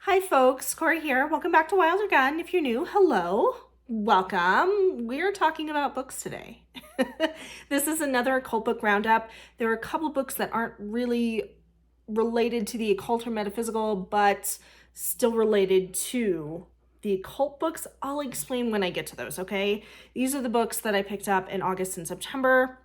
Hi folks, Cory here. Welcome back to Wild or Gun. If you're new, hello. Welcome. We're talking about books today. This is another Occult Book Roundup. There are a couple books that aren't really related to the occult or metaphysical, but still related to the occult books. I'll explain when I get to those, okay? These are the books that I picked up in August and September.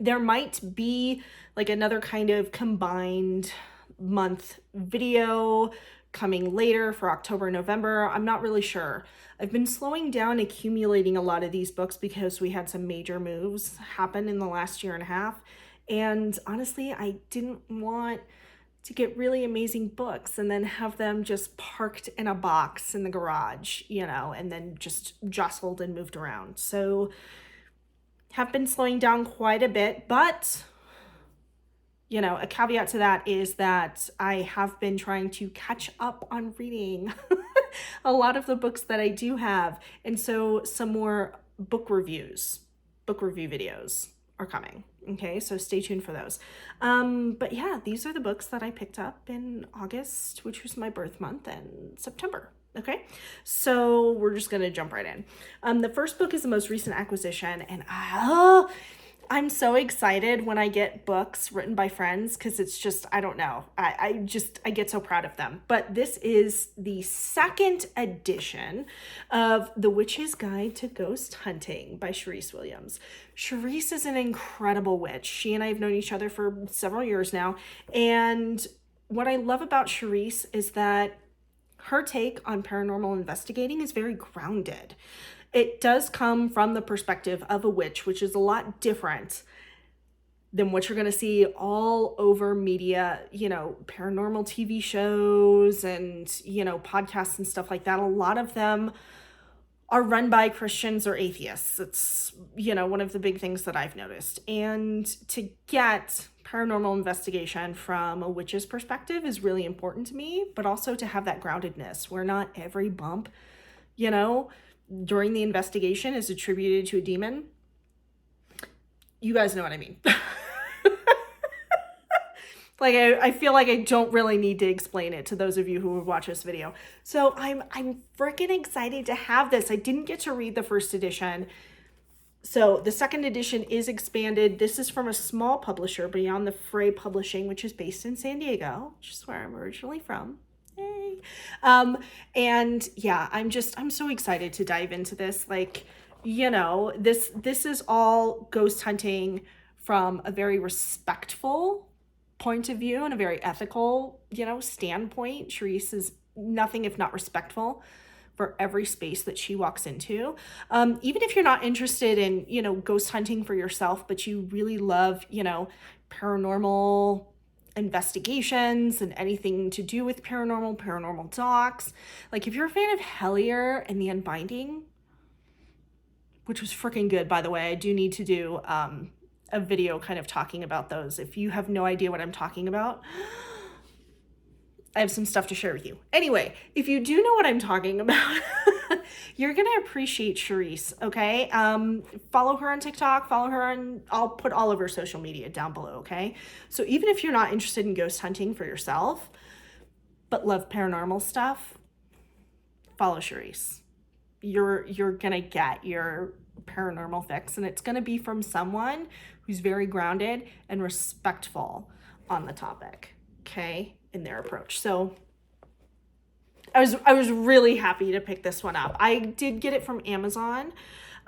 There might be like another kind of combined month video coming later for October, November. I'm not really sure. I've been slowing down accumulating a lot of these books because we had some major moves happen in the last year and a half. And honestly, I didn't want to get really amazing books and then have them just parked in a box in the garage, and then just jostled and moved around. So have been slowing down quite a bit, but a caveat to that is that I have been trying to catch up on reading a lot of the books that I do have. And so some more book review videos are coming. Okay, so stay tuned for those. But yeah, these are the books that I picked up in August, which was my birth month, and September. Okay, so we're just gonna jump right in. The first book is the most recent acquisition, and I'm so excited when I get books written by friends because it's just, I don't know. I get so proud of them. But this is the second edition of The Witch's Guide to Ghost Hunting by Cherise Williams. Cherise is an incredible witch. She and I have known each other for several years now. And what I love about Cherise is that her take on paranormal investigating is very grounded. It does come from the perspective of a witch, which is a lot different than what you're going to see all over media, paranormal TV shows and, podcasts and stuff like that. A lot of them are run by Christians or atheists. It's, one of the big things that I've noticed. And to get paranormal investigation from a witch's perspective is really important to me, but also to have that groundedness where not every bump, during the investigation is attributed to a demon. You guys know what I mean. Like, I feel like I don't really need to explain it to those of you who would watch this video. So I'm freaking excited to have this. I didn't get to read the first edition. So the second edition is expanded. This is from a small publisher, Beyond the Fray Publishing, which is based in San Diego, which is where I'm originally from. Yay. And yeah, I'm so excited to dive into this. Like, this is all ghost hunting from a very respectful point of view and a very ethical, standpoint. Cherise is nothing if not respectful for every space that she walks into. Even if you're not interested in, ghost hunting for yourself, but you really love, paranormal investigations and anything to do with paranormal docs. Like if you're a fan of Hellier and the Unbinding, which was freaking good, by the way, I do need to do a video kind of talking about those. If you have no idea what I'm talking about, I have some stuff to share with you. Anyway, if you do know what I'm talking about, you're going to appreciate Cherise, okay? Follow her on TikTok, I'll put all of her social media down below, okay? So even if you're not interested in ghost hunting for yourself, but love paranormal stuff, follow Cherise. You're going to get your paranormal fix, and it's going to be from someone who's very grounded and respectful on the topic, okay, in their approach. So I was really happy to pick this one up. I did get it from Amazon.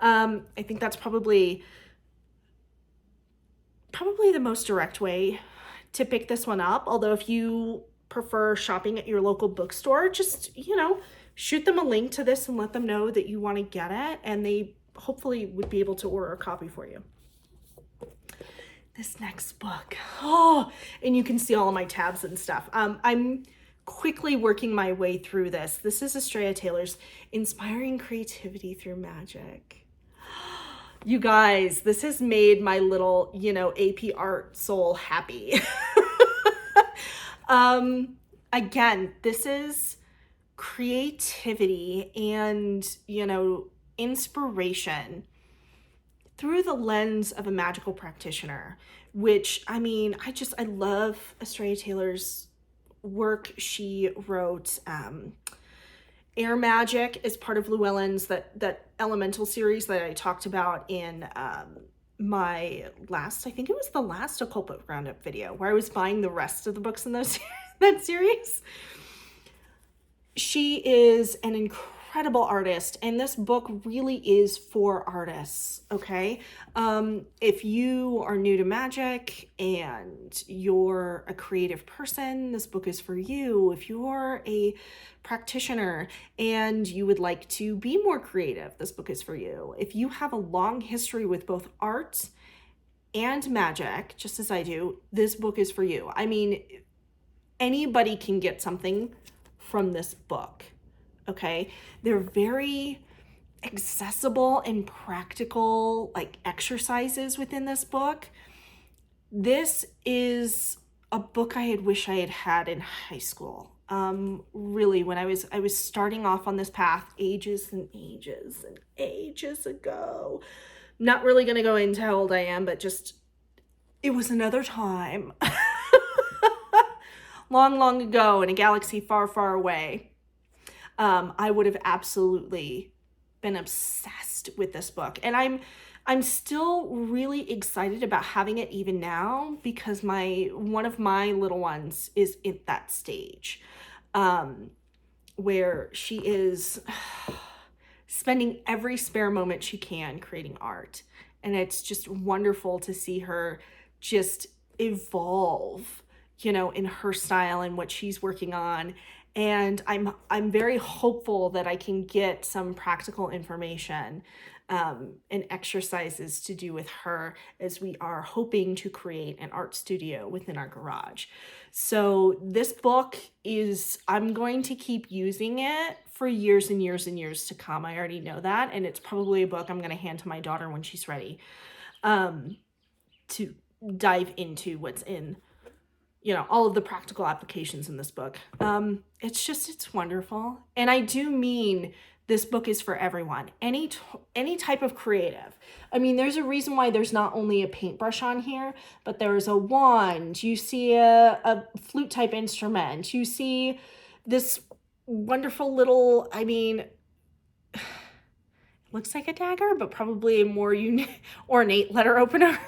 I think that's probably the most direct way to pick this one up. Although if you prefer shopping at your local bookstore, just, shoot them a link to this and let them know that you want to get it, and they hopefully would be able to order a copy for you. This next book, and you can see all of my tabs and stuff. I'm quickly working my way through this. This is Astrea Taylor's Inspiring Creativity Through Magic. You guys, this has made my little, AP art soul happy. Again, this is creativity and, inspiration through the lens of a magical practitioner, which, I love Astrea Taylor's work. She wrote Air Magic is part of Llewellyn's, that elemental series that I talked about in my last, I think it was the last Occult Book Roundup video, where I was buying the rest of the books in those that series. She is an incredible artist, and this book really is for artists, okay? If you are new to magic and you're a creative person, this book is for you. If you're a practitioner and you would like to be more creative, this book is for you. If you have a long history with both art and magic, just as I do, this book is for you. I mean, anybody can get something from this book, okay? They're very accessible and practical, like, exercises within this book. This is a book I wish I had had in high school. Really, when I was starting off on this path ages and ages and ages ago. Not really gonna go into how old I am, but just, it was another time. Long, long ago in a galaxy far, far away. I would have absolutely been obsessed with this book. And I'm still really excited about having it even now, because one of my little ones is at that stage where she is spending every spare moment she can creating art. And it's just wonderful to see her just evolve, you know, in her style and what she's working on. And I'm very hopeful that I can get some practical information and exercises to do with her, as we are hoping to create an art studio within our garage. So this book is, I'm going to keep using it for years and years and years to come. I already know that. And it's probably a book I'm going to hand to my daughter when she's ready to dive into what's in, you know, all of the practical applications in this book. It's wonderful. And I do mean this book is for everyone, any type of creative. I mean, there's a reason why there's not only a paintbrush on here, but there's a wand. You see a flute type instrument. You see this wonderful little, I mean, looks like a dagger, but probably a more ornate letter opener.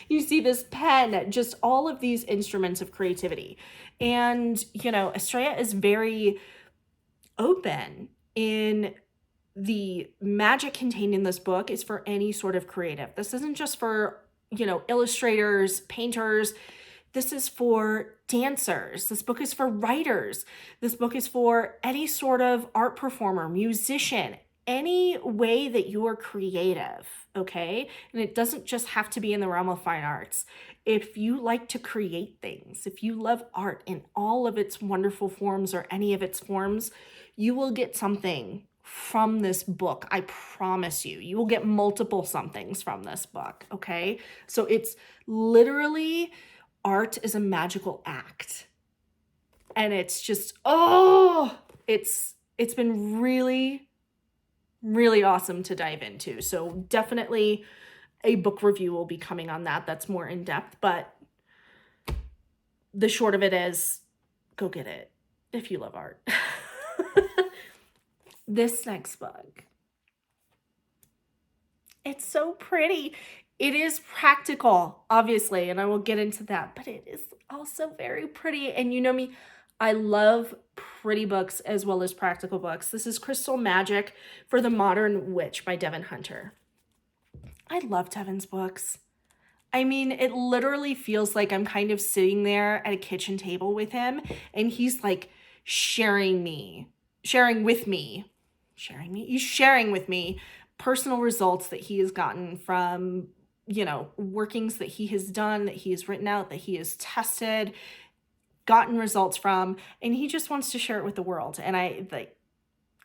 You see this pen, just all of these instruments of creativity. And, you know, Astrea is very open in the magic contained in this book is for any sort of creative. This isn't just for, you know, illustrators, painters. This is for dancers. This book is for writers. This book is for any sort of art performer, musician, any way that you are creative, okay? And it doesn't just have to be in the realm of fine arts. If you like to create things, if you love art in all of its wonderful forms or any of its forms, you will get something from this book. I promise you. You will get multiple somethings from this book, okay? So it's literally, art is a magical act. And it's just, it's been really, really awesome to dive into. So definitely a book review will be coming on that. That's more in depth, but the short of it is, go get it if you love art. This next book, it's so pretty. It is practical, obviously, and I will get into that, but it is also very pretty. And you know me, I love pretty books as well as practical books. This is Crystal Magic for the Modern Witch by Devin Hunter. I love Devin's books. I mean, it literally feels like I'm kind of sitting there at a kitchen table with him, and he's like sharing with me personal results that he has gotten from, you know, workings that he has done, that he has written out, that he has tested, gotten results from, and he just wants to share it with the world. And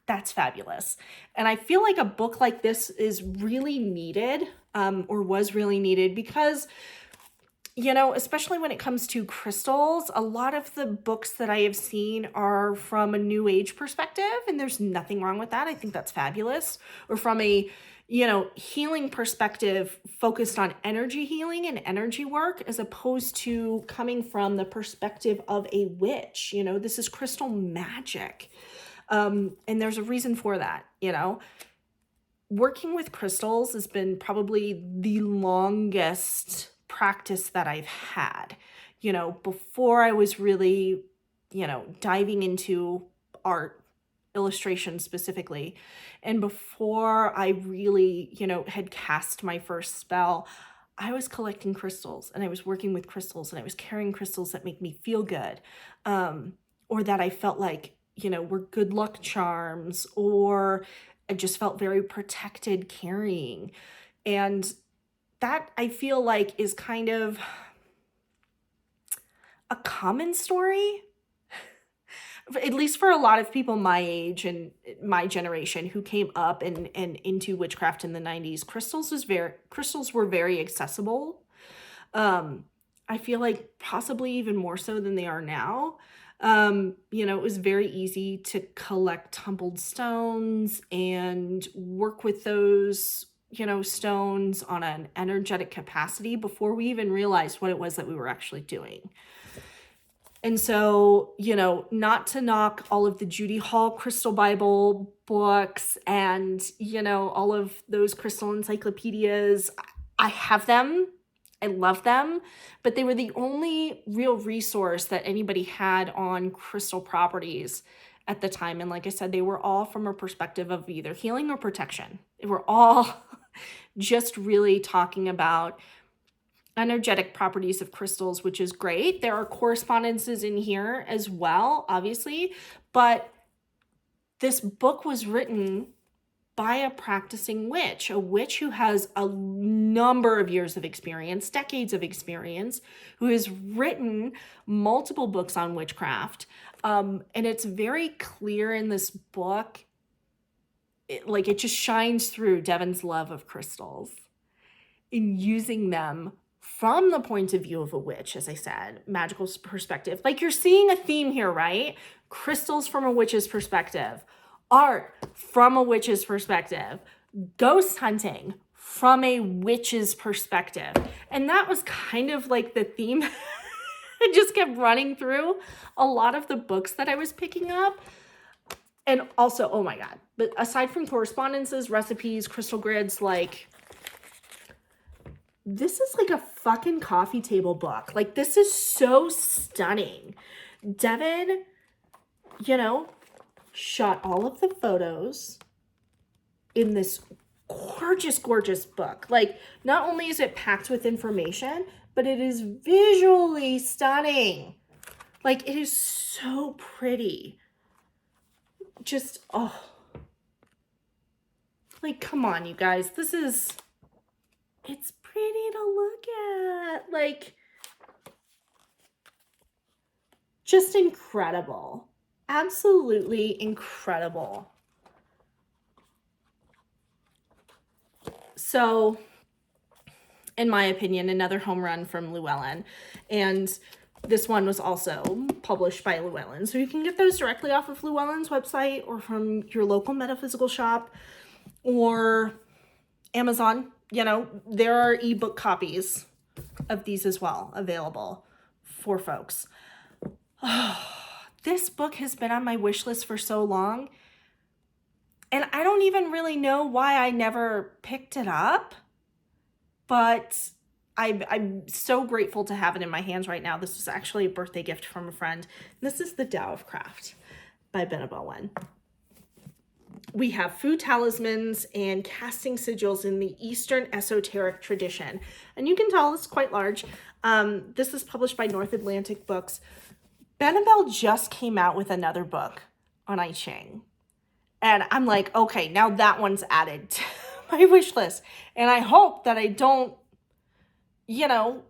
that's fabulous. And I feel like a book like this is really needed, or was really needed, because, you know, especially when it comes to crystals, a lot of the books that I have seen are from a new age perspective, and there's nothing wrong with that. I think that's fabulous. Or from a, you know, healing perspective focused on energy healing and energy work, as opposed to coming from the perspective of a witch. You know, this is crystal magic. And there's a reason for that, you know. Working with crystals has been probably the longest practice that I've had. You know, before I was really, you know, diving into art, illustration specifically, and before I really, you know, had cast my first spell, I was collecting crystals and I was working with crystals and I was carrying crystals that make me feel good, or that I felt like, you know, were good luck charms, or I just felt very protected carrying. And that, I feel like, is kind of a common story, at least for a lot of people my age and my generation who came up and into witchcraft in the 90s. Crystals were very accessible. I feel like possibly even more so than they are now. You know, it was very easy to collect tumbled stones and work with those, you know, stones on an energetic capacity before we even realized what it was that we were actually doing. And so, you know, not to knock all of the Judy Hall Crystal Bible books and, you know, all of those crystal encyclopedias. I have them. I love them, but they were the only real resource that anybody had on crystal properties at the time. And like I said, they were all from a perspective of either healing or protection. They were all just really talking about energetic properties of crystals, which is great. There are correspondences in here as well, obviously, but this book was written by a practicing witch, a witch who has a number of years of experience, decades of experience, who has written multiple books on witchcraft. And it's very clear in this book, it just shines through Devin's love of crystals in using them from the point of view of a witch, as I said, magical perspective. Like, you're seeing a theme here, right? Crystals from a witch's perspective, art from a witch's perspective, ghost hunting from a witch's perspective. And that was kind of like the theme that just kept running through a lot of the books that I was picking up. And also, oh my God, but aside from correspondences, recipes, crystal grids, like, this is like a fucking coffee table book. Like, this is so stunning. Devin, you know, shot all of the photos in this gorgeous, gorgeous book. Like, not only is it packed with information, but it is visually stunning. Like, it is so pretty. Just, oh. Like, come on, you guys. It's pretty to look at. Like, just incredible. Absolutely incredible. So, in my opinion, another home run from Llewellyn. And this one was also published by Llewellyn. So you can get those directly off of Llewellyn's website or from your local metaphysical shop or Amazon. You know, there are ebook copies of these as well available for folks. This book has been on my wish list for so long, and I don't even really know why I never picked it up, but I'm so grateful to have it in my hands right now. This was actually a birthday gift from a friend. This is The Tao of Craft by Benebell. We have food talismans and casting sigils in the Eastern esoteric tradition. And you can tell it's quite large. This is published by North Atlantic Books. Benebell just came out with another book on I Ching. And I'm like, okay, now that one's added to my wish list. And I hope that I don't, you know,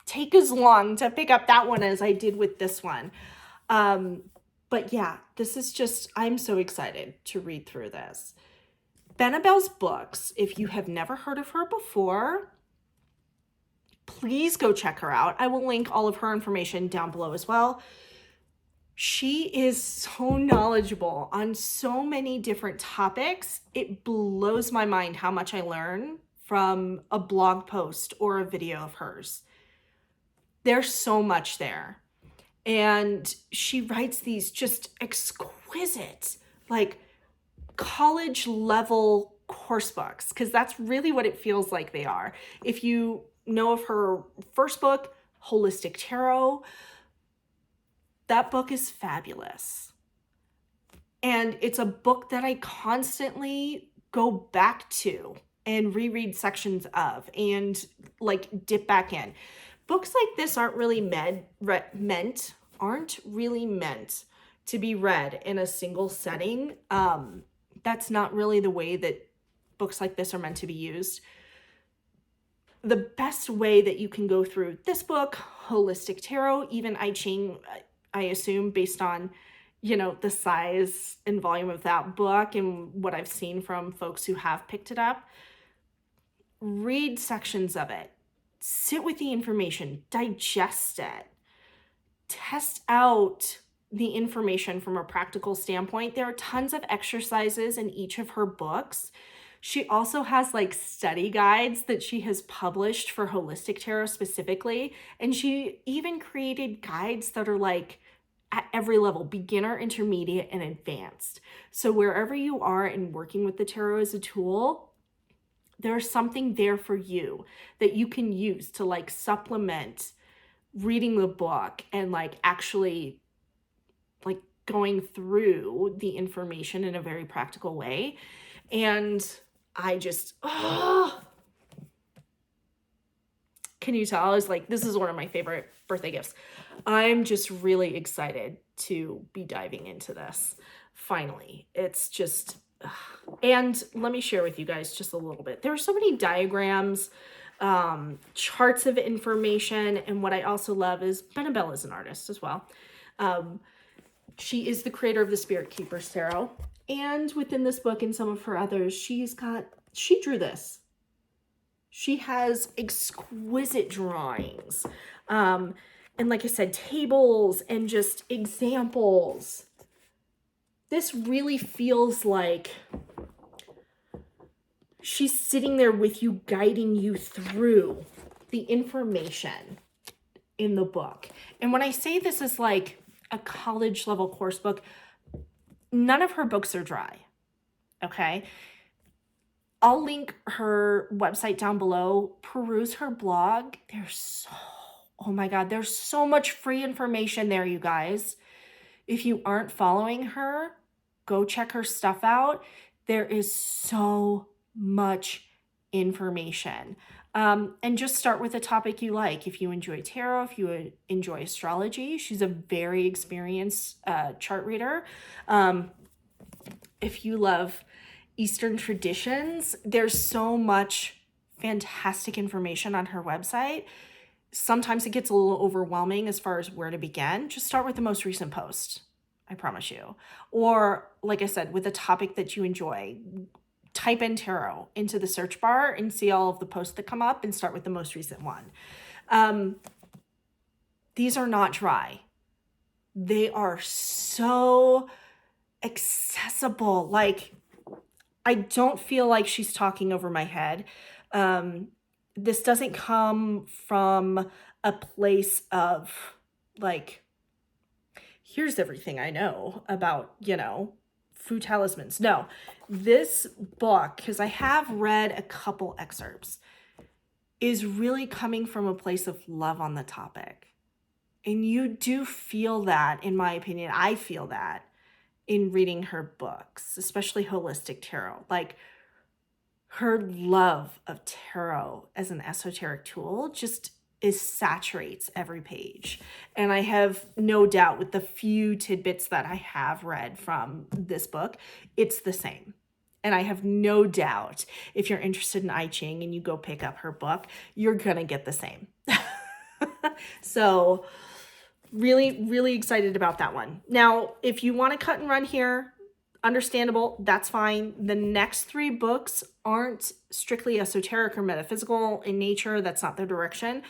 take as long to pick up that one as I did with this one. But yeah, this is just, I'm so excited to read through this. Benebell's books, if you have never heard of her before, please go check her out. I will link all of her information down below as well. She is so knowledgeable on so many different topics. It blows my mind how much I learn from a blog post or a video of hers. There's so much there. And she writes these just exquisite, like college level course books, because that's really what it feels like they are. If you know of her first book, Holistic Tarot, that book is fabulous. And it's a book that I constantly go back to and reread sections of and like dip back in. Books like this aren't really meant to be read in a single setting. That's not really the way that books like this are meant to be used. The best way that you can go through this book, Holistic Tarot, even I Ching, I assume based on, you know, the size and volume of that book and what I've seen from folks who have picked it up, read sections of it, sit with the information, digest it, test out the information from a practical standpoint. There are tons of exercises in each of her books. She also has like study guides that she has published for Holistic Tarot specifically. And she even created guides that are like at every level, beginner, intermediate, and advanced. So wherever you are in working with the tarot as a tool, there's something there for you that you can use to like supplement reading the book and like actually like going through the information in a very practical way. And I just, can you tell? I was like, this is one of my favorite birthday gifts. I'm just really excited to be diving into this. Finally, it's just, and let me share with you guys just a little bit. There are so many diagrams, charts of information. And what I also love is Benebell is an artist as well. She is the creator of the Spirit Keepers Tarot. And within this book and some of her others, she drew this. She has exquisite drawings. And like I said, tables and just examples. This really feels like she's sitting there with you, guiding you through the information in the book. And when I say this is like a college level course book, none of her books are dry, okay? I'll link her website down below. Peruse her blog. Oh my God, there's so much free information there, you guys. If you aren't following her, go check her stuff out. There is so much information. And just start with a topic you like. If you enjoy tarot, if you enjoy astrology, she's a very experienced chart reader. If you love Eastern traditions, there's so much fantastic information on her website. Sometimes it gets a little overwhelming as far as where to begin. Just start with the most recent post, I promise you. Or like I said, with a topic that you enjoy, type in tarot into the search bar and see all of the posts that come up and start with the most recent one. These are not dry. They are so accessible. Like, I don't feel like she's talking over my head. This doesn't come from a place of like, here's everything I know about, you know, food talismans. No, this book, because I have read a couple excerpts, is really coming from a place of love on the topic. And you do feel that, in my opinion. I feel that in reading her books, especially Holistic Tarot. Like, her love of tarot as an esoteric tool just saturates every page. And I have no doubt with the few tidbits that I have read from this book, it's the same. And I have no doubt if you're interested in I Ching and you go pick up her book, you're gonna get the same. So really, really excited about that one. Now, if you want to cut and run here, Understandable, that's fine. The next 3 books aren't strictly esoteric or metaphysical in nature. That's not their direction.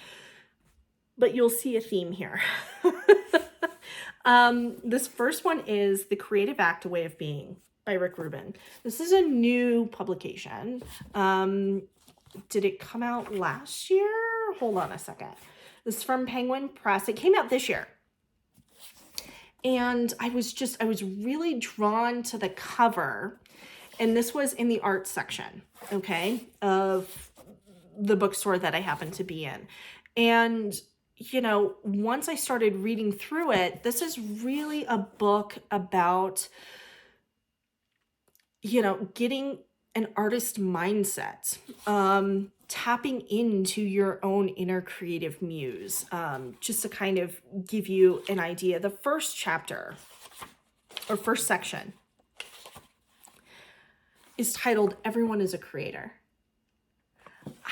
But you'll see a theme here. This first one is The Creative Act, A Way of Being by Rick Rubin. This is a new publication. Did it come out last year? Hold on a second. This is from Penguin Press. It came out this year. And I was really drawn to the cover. And this was in the art section, okay, of the bookstore that I happen to be in. And, you know, once I started reading through it, this is really a book about, you know, getting an artist mindset, tapping into your own inner creative muse, just to kind of give you an idea. The first chapter or first section is titled Everyone is a Creator.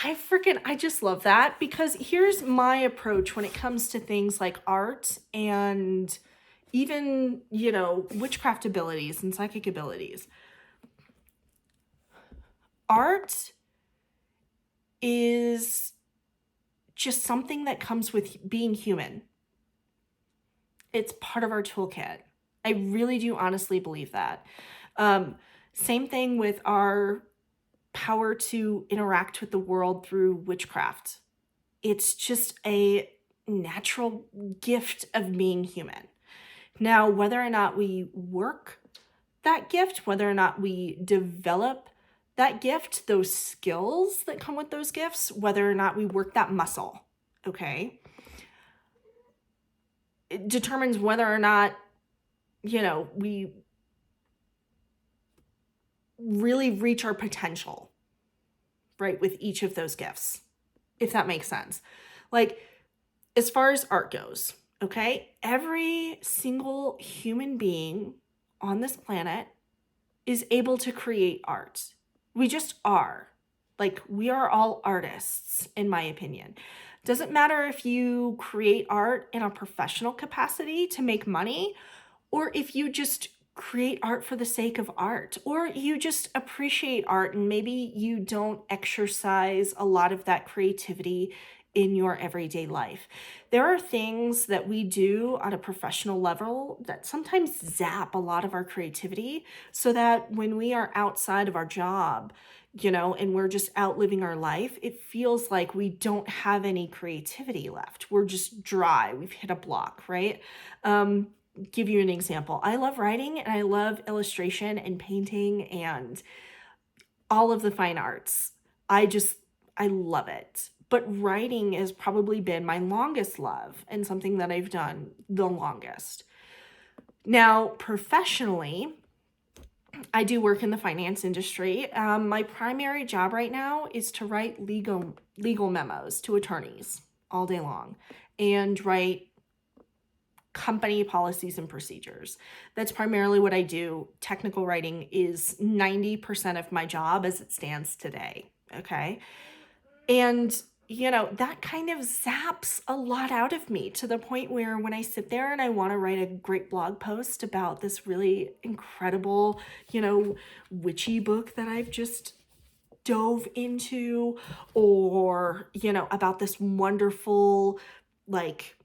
I just love that, because here's my approach when it comes to things like art and even, you know, witchcraft abilities and psychic abilities. Art is just something that comes with being human. It's part of our toolkit. I really do honestly believe that. Same thing with our power to interact with the world through witchcraft. It's just a natural gift of being human. Now, whether or not we work that gift, whether or not we develop that gift, those skills that come with those gifts, whether or not we work that muscle, okay, it determines whether or not, you know, we really reach our potential, right, with each of those gifts, if that makes sense. Like, as far as art goes, okay, every single human being on this planet is able to create art. We just are. Like, we are all artists, in my opinion. Doesn't matter if you create art in a professional capacity to make money, or if you just create art for the sake of art, or you just appreciate art and maybe you don't exercise a lot of that creativity in your everyday life. There are things that we do on a professional level that sometimes zap a lot of our creativity, so that when we are outside of our job, you know, and we're just out living our life, it feels like we don't have any creativity left. We're just dry. We've hit a block, right? Give you an example. I love writing and I love illustration and painting and all of the fine arts. I love it. But writing has probably been my longest love and something that I've done the longest. Now, professionally, I do work in the finance industry. My primary job right now is to write legal memos to attorneys all day long and write company policies and procedures. That's primarily what I do. Technical writing is 90% of my job as it stands today. Okay. And, you know, that kind of zaps a lot out of me, to the point where when I sit there and I want to write a great blog post about this really incredible, you know, witchy book that I've just dove into, or, you know, about this wonderful, like,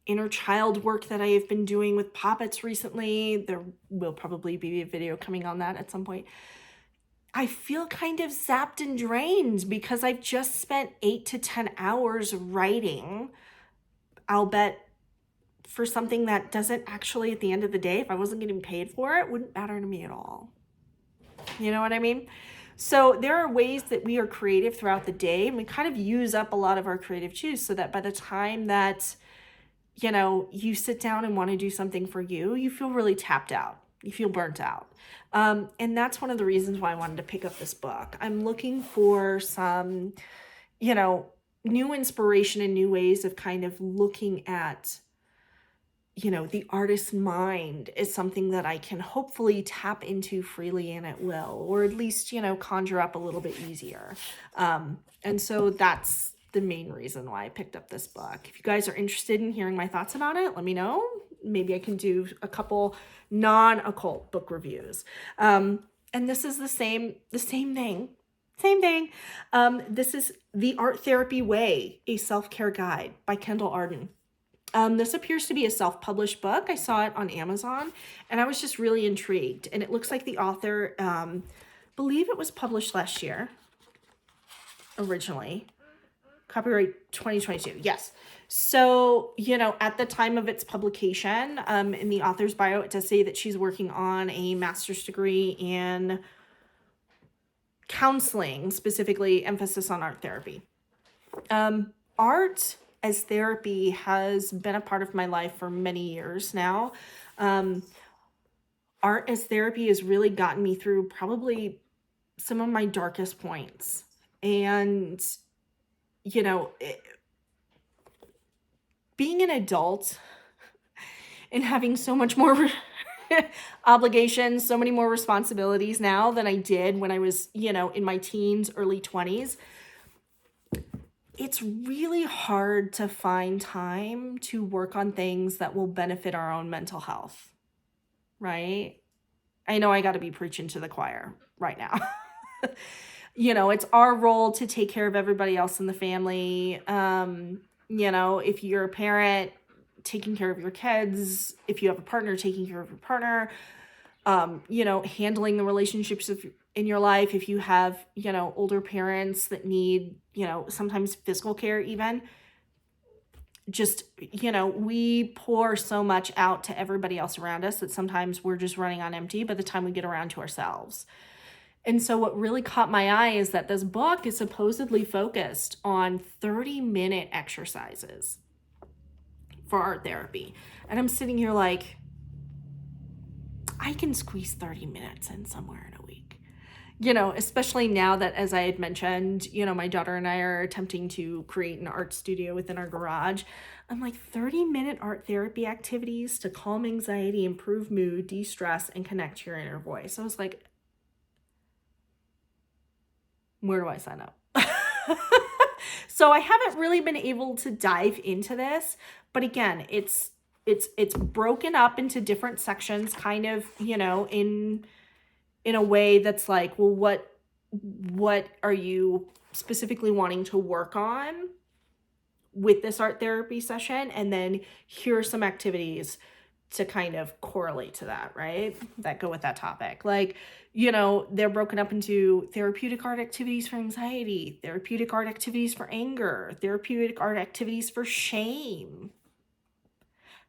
inner child work that I have been doing with puppets recently. There will probably be a video coming on that at some point. I feel kind of zapped and drained because I've just spent 8 to 10 hours writing, I'll bet, for something that doesn't actually, at the end of the day, if I wasn't getting paid for it, wouldn't matter to me at all. You know what I mean? So there are ways that we are creative throughout the day, and we kind of use up a lot of our creative juice, so that by the time that, you know, you sit down and want to do something for you, you feel really tapped out. You feel burnt out. And that's one of the reasons why I wanted to pick up this book. I'm looking for some, you know, new inspiration and new ways of kind of looking at, you know, the artist's mind is something that I can hopefully tap into freely and at will, or at least, you know, conjure up a little bit easier. And so that's the main reason why I picked up this book. If you guys are interested in hearing my thoughts about it, let me know. maybe I can do a couple non-occult book reviews. And this is the same thing. Same thing. This is The Art Therapy Way, a Self-Care Guide by Kendall Arden. This appears to be a self-published book. I saw it on Amazon and I was just really intrigued. And it looks like the author, believe it was published last year, originally. Copyright 2022, yes. So, you know, at the time of its publication, in the author's bio, it does say that she's working on a master's degree in counseling, specifically emphasis on art therapy. Art as therapy has been a part of my life for many years now. Art as therapy has really gotten me through probably some of my darkest points. And, you know, being an adult and having so much more obligations, so many more responsibilities now than I did when I was, you know, in my teens, early 20s, it's really hard to find time to work on things that will benefit our own mental health, right? I know I got to be preaching to the choir right now. You know, it's our role to take care of everybody else in the family. You know, if you're a parent, taking care of your kids, if you have a partner, taking care of your partner, you know, handling the relationships in your life. If you have, you know, older parents that need, you know, sometimes physical care even, just, you know, we pour so much out to everybody else around us that sometimes we're just running on empty by the time we get around to ourselves. And so what really caught my eye is that this book is supposedly focused on 30-minute exercises for art therapy. And I'm sitting here like, I can squeeze 30 minutes in somewhere in a week. You know, especially now that, as I had mentioned, you know, my daughter and I are attempting to create an art studio within our garage. I'm like, 30-minute art therapy activities to calm anxiety, improve mood, de-stress, and connect to your inner voice. I was like, where do I sign up? So I haven't really been able to dive into this, but again, it's broken up into different sections, kind of, you know, in a way that's like, well, what are you specifically wanting to work on with this art therapy session? And then here are some activities to kind of correlate to that, right? That go with that topic. Like, you know, they're broken up into therapeutic art activities for anxiety, therapeutic art activities for anger, therapeutic art activities for shame.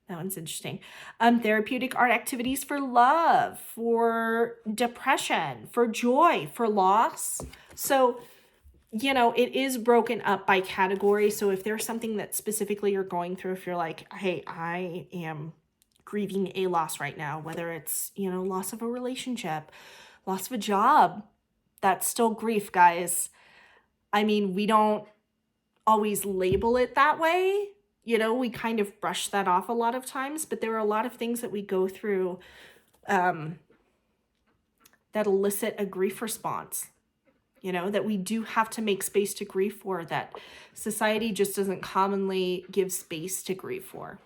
That one's interesting. Therapeutic art activities for love, for depression, for joy, for loss. So, you know, it is broken up by category. So if there's something that specifically you're going through, if you're like, hey, I am grieving a loss right now, whether it's, you know, loss of a relationship, loss of a job, that's still grief, guys. I mean, we don't always label it that way. You know, we kind of brush that off a lot of times, but there are a lot of things that we go through that elicit a grief response, you know, that we do have to make space to grieve for, that society just doesn't commonly give space to grieve for.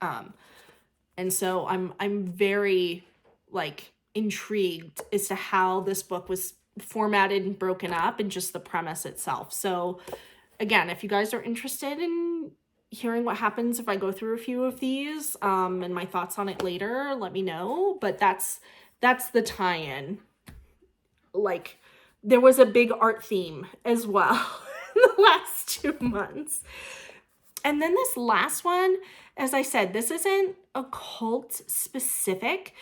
And so I'm very like intrigued as to how this book was formatted and broken up and just the premise itself. So again, if you guys are interested in hearing what happens if I go through a few of these and my thoughts on it later, let me know. But that's the tie-in. Like, there was a big art theme as well in the last 2 months. And then this last one, as I said, this isn't occult specific,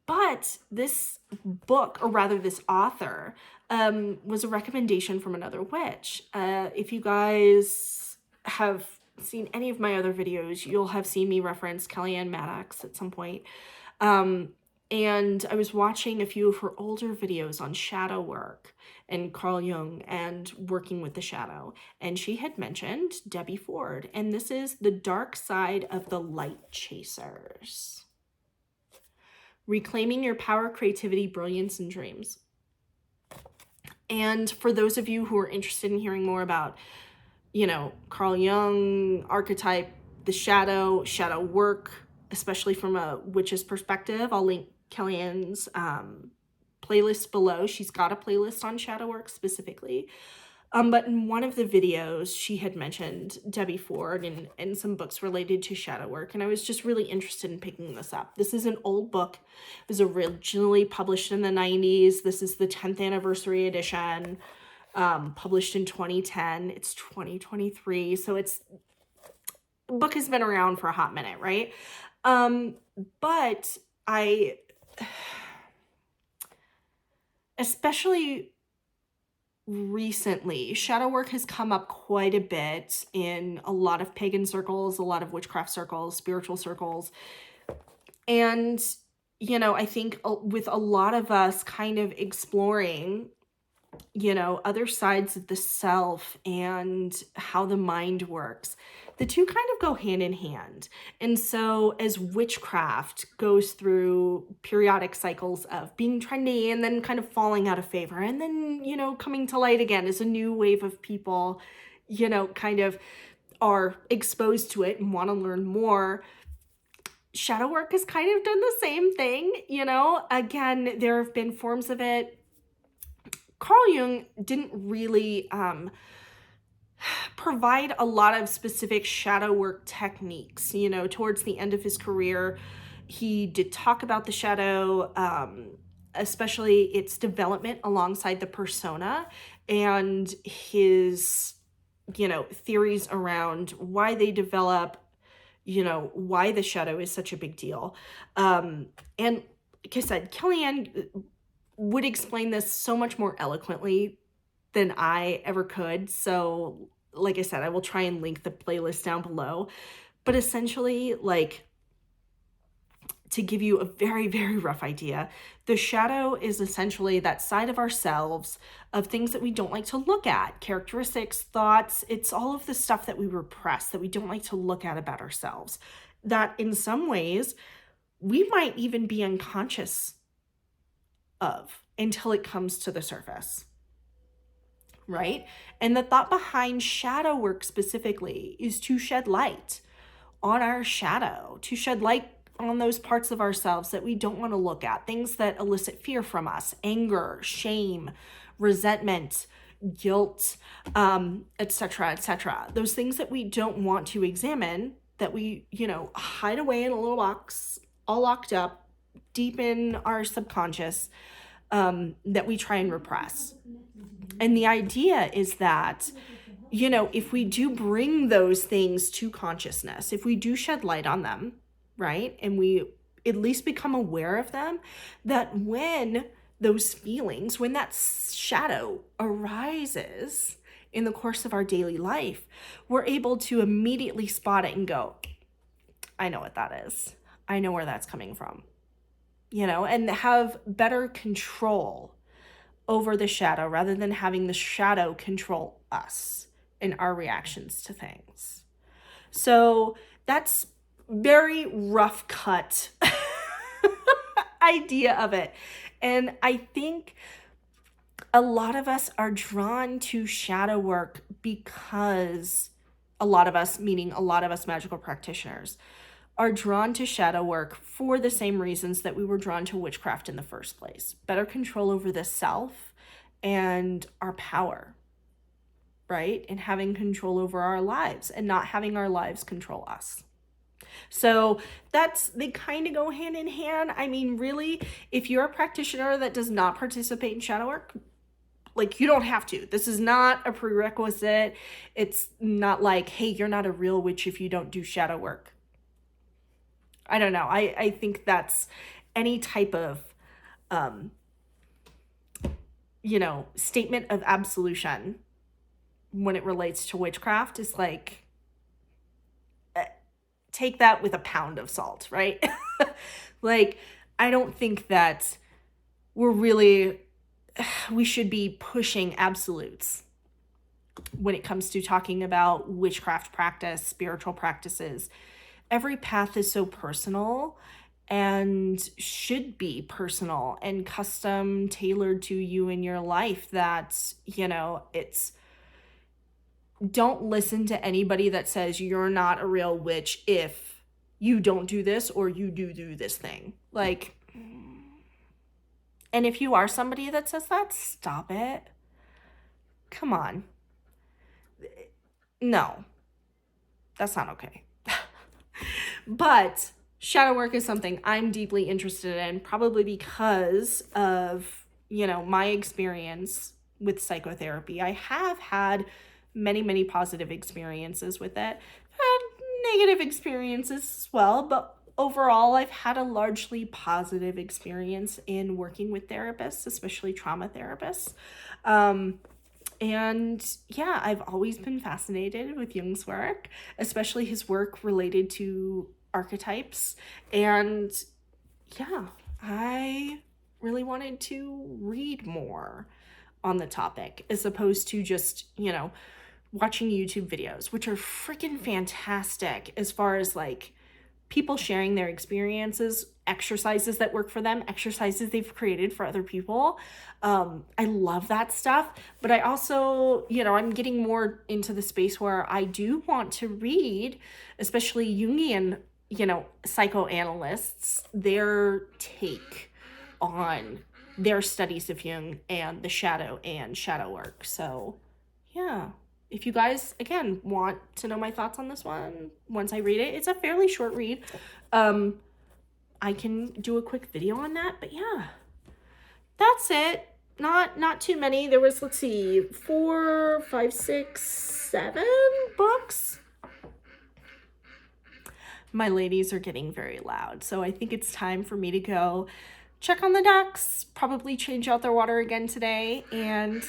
but this book, or rather this author, was a recommendation from another witch. If you guys have seen any of my other videos, you'll have seen me reference Kellyanne MADDOX at some point. And I was watching a few of her older videos on shadow work and Carl Jung and working with the shadow. And she had mentioned Debbie Ford. And this is The Dark Side of the Light Chasers. Reclaiming your power, creativity, brilliance, and dreams. And for those of you who are interested in hearing more about, you know, Carl Jung, archetype, the shadow work, especially from a witch's perspective. I'll link Kellyanne's playlist below. She's got a playlist on shadow work specifically. But in one of the videos, she had mentioned Debbie Ford and some books related to shadow work, and I was just really interested in picking this up. This is an old book. It was originally published in the 90s. This is the 10th anniversary edition, published in 2010. It's 2023, so the book has been around for a hot minute, right? But I, especially recently, shadow work has come up quite a bit in a lot of pagan circles, a lot of witchcraft circles, spiritual circles. And, you know, I think with a lot of us kind of exploring, you know, other sides of the self and how the mind works, the two kind of go hand in hand. And so as witchcraft goes through periodic cycles of being trendy and then kind of falling out of favor and then, you know, coming to light again as a new wave of people, you know, kind of are exposed to it and want to learn more, shadow work has kind of done the same thing. You know, again, there have been forms of it. Carl Jung didn't really provide a lot of specific shadow work techniques. You know, towards the end of his career, he did talk about the shadow, especially its development alongside the persona and his, you know, theories around why they develop, you know, why the shadow is such a big deal. And like I said, Kellyanne would explain this so much more eloquently than I ever could. So like I said, I will try and link the playlist down below. But essentially, like, to give you a very, very rough idea, the shadow is essentially that side of ourselves of things that we don't like to look at, characteristics, thoughts. It's all of the stuff that we repress, that we don't like to look at about ourselves, that in some ways we might even be unconscious of until it comes to the surface, right? And the thought behind shadow work specifically is to shed light on our shadow, to shed light on those parts of ourselves that we don't want to look at, things that elicit fear from us, anger, shame, resentment, guilt, etc., etc. Those things that we don't want to examine, that we, you know, hide away in a little box, all locked up deep in our subconscious, that we try and repress. And the idea is that, you know, if we do bring those things to consciousness, if we do shed light on them, right, and we at least become aware of them, that when those feelings, when that shadow arises in the course of our daily life, we're able to immediately spot it and go, I know what that is. I know where that's coming from. You know, and have better control over the shadow rather than having the shadow control us and our reactions to things. So that's very rough cut idea of it. And I think a lot of us are drawn to shadow work because a lot of us, meaning a lot of us magical practitioners, are drawn to shadow work for the same reasons that we were drawn to witchcraft in the first place. Better control over the self and our power, right? And having control over our lives and not having our lives control us. So they kind of go hand in hand. I mean, really, if you're a practitioner that does not participate in shadow work, like, you don't have to. This is not a prerequisite. It's not like, hey, you're not a real witch if you don't do shadow work. I don't know. I think that's any type of, you know, statement of absolution when it relates to witchcraft is like, take that with a pound of salt, right? Like, I don't think that we should be pushing absolutes when it comes to talking about witchcraft practice, spiritual practices. Every path is so personal and should be personal and custom tailored to you in your life that, you know, don't listen to anybody that says you're not a real witch if you don't do this or you do this thing. Like, and if you are somebody that says that, stop it. Come on. No, that's not okay. But shadow work is something I'm deeply interested in, probably because of, you know, my experience with psychotherapy. I have had many positive experiences with it, had negative experiences as well, but overall I've had a largely positive experience in working with therapists, especially trauma therapists. And yeah, I've always been fascinated with Jung's work, especially his work related to archetypes. And yeah, I really wanted to read more on the topic as opposed to just, you know, watching YouTube videos, which are freaking fantastic as far as like people sharing their experiences, exercises that work for them, exercises they've created for other people. I love that stuff, but I also, you know, I'm getting more into the space where I do want to read, especially Jungian, you know, psychoanalysts, their take on their studies of Jung and the shadow and shadow work. So yeah, if you guys, again, want to know my thoughts on this one, once I read it, it's a fairly short read. I can do a quick video on that, but yeah, that's it. Not too many. There was, let's see, 4, 5, 6, 7 books. My ladies are getting very loud, so I think it's time for me to go check on the ducks, probably change out their water again today, and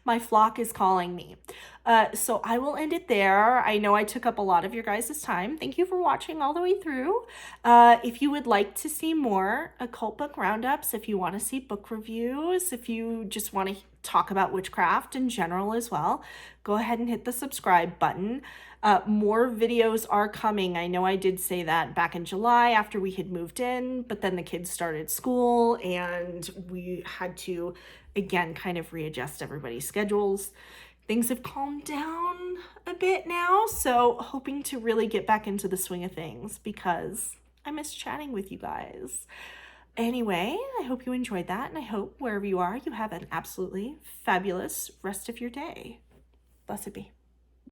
my flock is calling me. So I will end it there. I know I took up a lot of your guys' time. Thank you for watching all the way through. If you would like to see more occult book roundups, if you want to see book reviews, if you just want to talk about witchcraft in general as well, go ahead and hit the subscribe button. More videos are coming. I know I did say that back in July after we had moved in, but then the kids started school and we had to, again, kind of readjust everybody's schedules. Things have calmed down a bit now, so hoping to really get back into the swing of things because I miss chatting with you guys. Anyway, I hope you enjoyed that, and I hope wherever you are, you have an absolutely fabulous rest of your day. Blessed be.